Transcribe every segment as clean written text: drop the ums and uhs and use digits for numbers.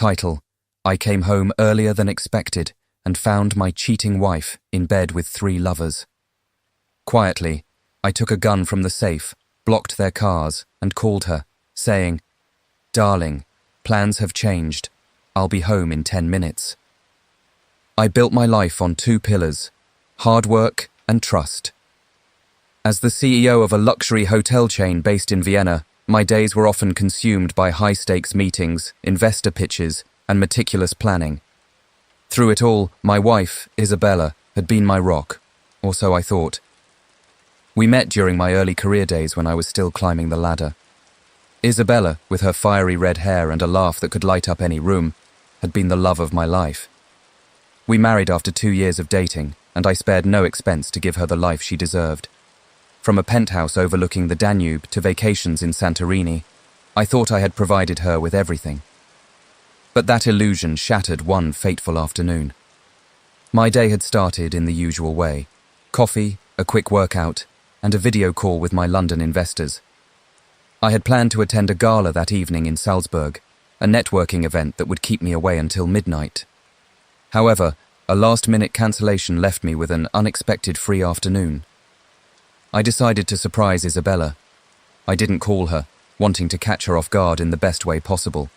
Title: I came home earlier than expected and found my cheating wife in bed with 3 lovers. Quietly, I took a gun from the safe, blocked their cars, and called her, saying, "Darling, plans have changed. I'll be home in 10 minutes." I built my life on 2 pillars: hard work and trust. As the CEO of a luxury hotel chain based in Vienna, my days were often consumed by high-stakes meetings, investor pitches, and meticulous planning. Through it all, my wife, Isabella, had been my rock, or so I thought. We met during my early career days when I was still climbing the ladder. Isabella, with her fiery red hair and a laugh that could light up any room, had been the love of my life. We married after 2 years of dating, and I spared no expense to give her the life she deserved. From a penthouse overlooking the Danube to vacations in Santorini, I thought I had provided her with everything. But that illusion shattered one fateful afternoon. My day had started in the usual way: coffee, a quick workout, and a video call with my London investors. I had planned to attend a gala that evening in Salzburg, a networking event that would keep me away until midnight. However, a last-minute cancellation left me with an unexpected free afternoon. I decided to surprise Isabella. I didn't call her, wanting to catch her off guard in the best way possible.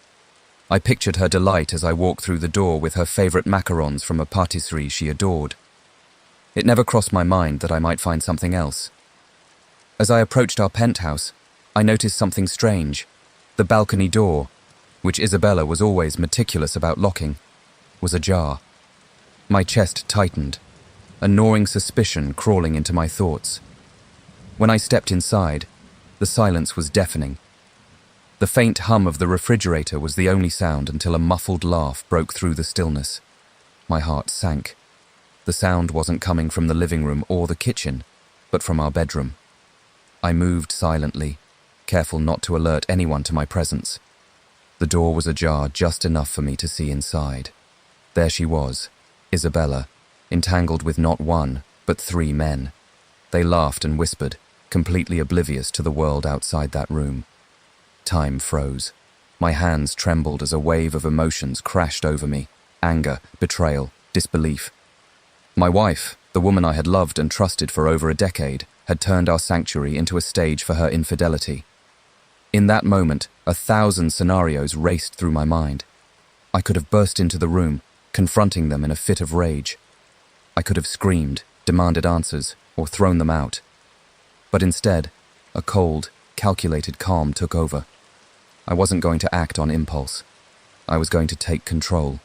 I pictured her delight as I walked through the door with her favourite macarons from a patisserie she adored. It never crossed my mind that I might find something else. As I approached our penthouse, I noticed something strange. The balcony door, which Isabella was always meticulous about locking, was ajar. My chest tightened, a gnawing suspicion crawling into my thoughts. When I stepped inside, the silence was deafening. The faint hum of the refrigerator was the only sound until a muffled laugh broke through the stillness. My heart sank. The sound wasn't coming from the living room or the kitchen, but from our bedroom. I moved silently, careful not to alert anyone to my presence. The door was ajar just enough for me to see inside. There she was, Isabella, entangled with not 1, but 3 men. They laughed and whispered, completely oblivious to the world outside that room. Time froze. My hands trembled as a wave of emotions crashed over me: anger, betrayal, disbelief. My wife, the woman I had loved and trusted for over a decade, had turned our sanctuary into a stage for her infidelity. In that moment, 1,000 scenarios raced through my mind. I could have burst into the room, confronting them in a fit of rage. I could have screamed, demanded answers, or thrown them out. But instead, a cold, calculated calm took over. I wasn't going to act on impulse. I was going to take control.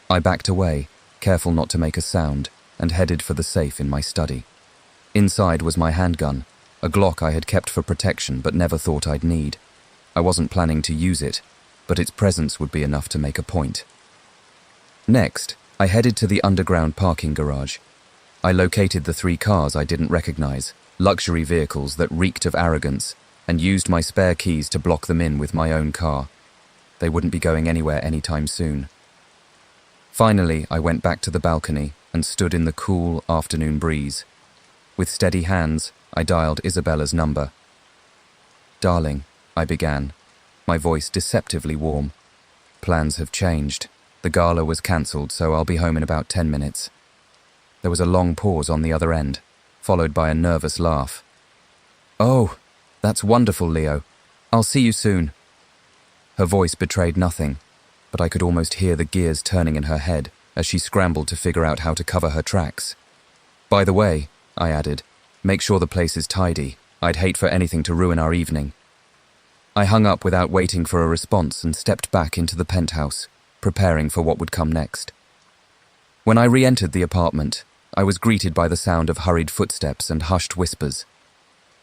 I backed away, careful not to make a sound, and headed for the safe in my study. Inside was my handgun, a Glock I had kept for protection but never thought I'd need. I wasn't planning to use it, but its presence would be enough to make a point. Next, I headed to the underground parking garage. I located the 3 cars I didn't recognize, luxury vehicles that reeked of arrogance, and used my spare keys to block them in with my own car. They wouldn't be going anywhere anytime soon. Finally, I went back to the balcony and stood in the cool afternoon breeze. With steady hands, I dialed Isabella's number. "Darling," I began, my voice deceptively warm. "Plans have changed. The gala was cancelled, so I'll be home in about 10 minutes. There was a long pause on the other end, followed by a nervous laugh. "Oh, that's wonderful, Leo. I'll see you soon." Her voice betrayed nothing, but I could almost hear the gears turning in her head as she scrambled to figure out how to cover her tracks. "By the way," I added, "make sure the place is tidy. I'd hate for anything to ruin our evening." I hung up without waiting for a response and stepped back into the penthouse, preparing for what would come next. When I re-entered the apartment, I was greeted by the sound of hurried footsteps and hushed whispers.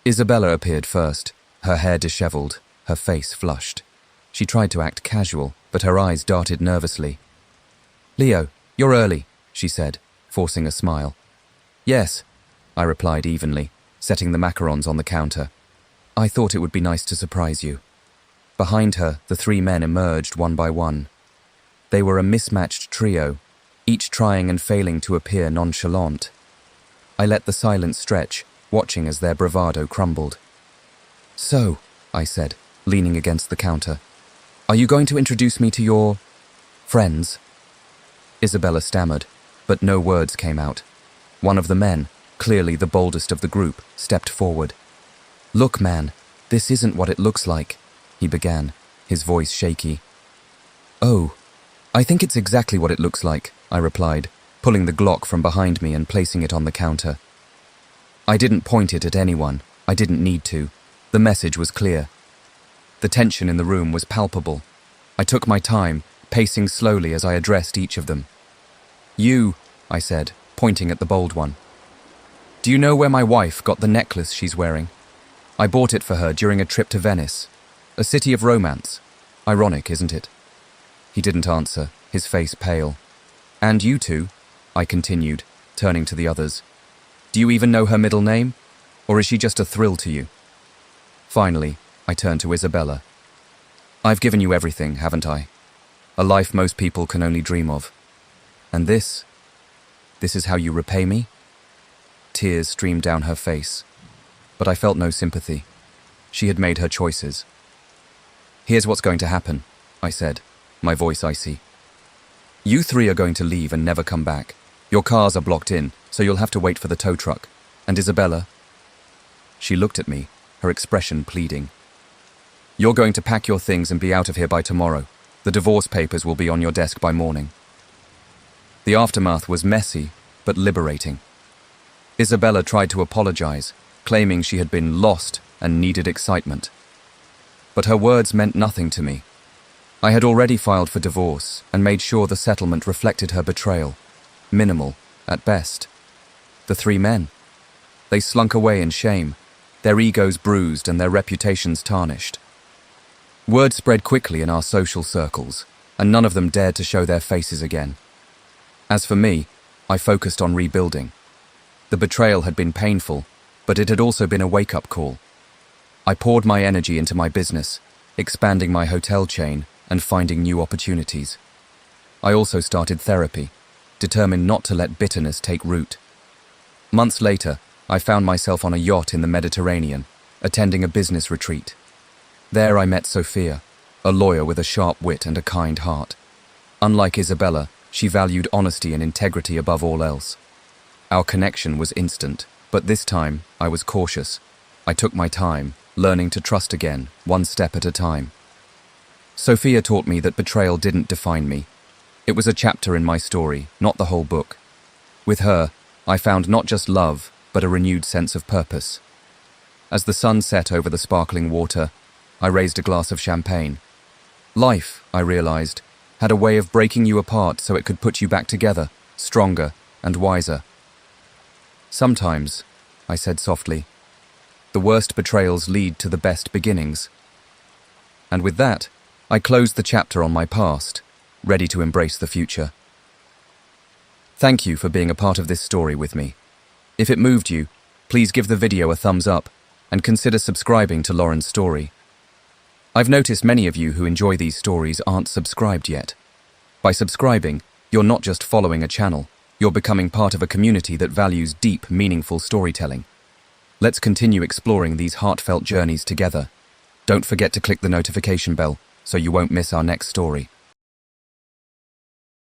Isabella appeared first, her hair disheveled, her face flushed. She tried to act casual, but her eyes darted nervously. "Leo, you're early," she said, forcing a smile. "Yes," I replied evenly, setting the macarons on the counter. "I thought it would be nice to surprise you." Behind her, the 3 men emerged one by one. They were a mismatched trio, each trying and failing to appear nonchalant. I let the silence stretch, watching as their bravado crumbled. "So," I said, leaning against the counter, "are you going to introduce me to your Friends? Isabella stammered, but no words came out. One of the men, clearly the boldest of the group, stepped forward. "Look, man, this isn't what it looks like," he began, his voice shaky. "Oh, I think it's exactly what it looks like," I replied, pulling the Glock from behind me and placing it on the counter. I didn't point it at anyone. I didn't need to. The message was clear. The tension in the room was palpable. I took my time, pacing slowly as I addressed each of them. "You," I said, pointing at the bold one. "Do you know where my wife got the necklace she's wearing? I bought it for her during a trip to Venice, a city of romance. Ironic, isn't it?" He didn't answer, his face pale. "And you two," I continued, turning to the others. "Do you even know her middle name? Or is she just a thrill to you?" Finally, I turned to Isabella. "I've given you everything, haven't I? A life most people can only dream of. And this is how you repay me?" Tears streamed down her face, but I felt no sympathy. She had made her choices. "Here's what's going to happen," I said, my voice icy. "You three are going to leave and never come back. Your cars are blocked in, so you'll have to wait for the tow truck. And Isabella?" She looked at me, her expression pleading. "You're going to pack your things and be out of here by tomorrow. The divorce papers will be on your desk by morning." The aftermath was messy, but liberating. Isabella tried to apologize, claiming she had been lost and needed excitement. But her words meant nothing to me. I had already filed for divorce and made sure the settlement reflected her betrayal. Minimal, at best. The three men. They slunk away in shame, their egos bruised and their reputations tarnished. Word spread quickly in our social circles, and none of them dared to show their faces again. As for me, I focused on rebuilding. The betrayal had been painful, but it had also been a wake-up call. I poured my energy into my business, expanding my hotel chain and finding new opportunities. I also started therapy, determined not to let bitterness take root. Months later, I found myself on a yacht in the Mediterranean, attending a business retreat. There I met Sophia, a lawyer with a sharp wit and a kind heart. Unlike Isabella, she valued honesty and integrity above all else. Our connection was instant, but this time I was cautious. I took my time, learning to trust again, one step at a time. Sophia taught me that betrayal didn't define me. It was a chapter in my story, not the whole book. With her, I found not just love, but a renewed sense of purpose. As the sun set over the sparkling water, I raised a glass of champagne. Life, I realized, had a way of breaking you apart so it could put you back together, stronger and wiser. "Sometimes," I said softly, "the worst betrayals lead to the best beginnings." And with that, I closed the chapter on my past, ready to embrace the future. Thank you for being a part of this story with me. If it moved you, please give the video a thumbs up and consider subscribing to Lauren's story. I've noticed many of you who enjoy these stories aren't subscribed yet. By subscribing, you're not just following a channel, you're becoming part of a community that values deep, meaningful storytelling. Let's continue exploring these heartfelt journeys together. Don't forget to click the notification bell so you won't miss our next story.